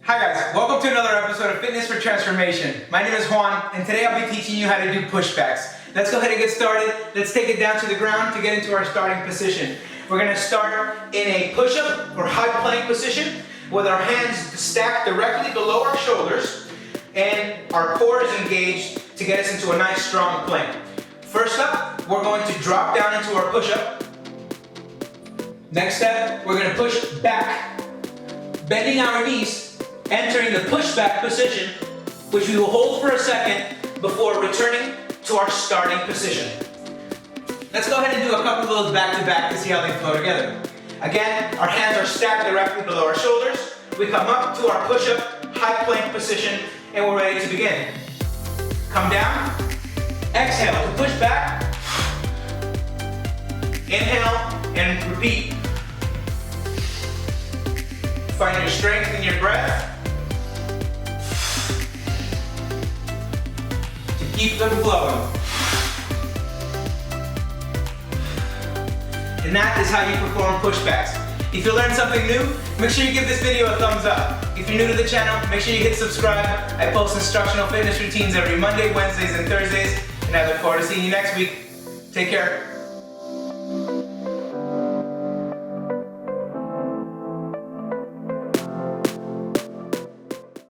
Hi guys, welcome to another episode of Fitness for Transformation. My name is Juan, and today I'll be teaching you how to do pushbacks. Let's go ahead and get started. Let's take it down to the ground to get into our starting position. We're going to start in a push-up or high plank position with our hands stacked directly below our shoulders and our core is engaged to get us into a nice strong plank. First up, we're going to drop down into our push-up. Next step, we're going to push back, bending our knees, entering the pushback position, which we will hold for a second before returning to our starting position. Let's go ahead and do a couple of those back to back to see how they flow together. Again, our hands are stacked directly below our shoulders. We come up to our push-up, high plank position, and we're ready to begin. Come down, exhale to push back, inhale and repeat. Find your strength in your breath. Keep them flowing. And that is how you perform pushbacks. If you learned something new, make sure you give this video a thumbs up. If you're new to the channel, make sure you hit subscribe. I post instructional fitness routines every Monday, Wednesdays, and Thursdays, and I look forward to seeing you next week. Take care.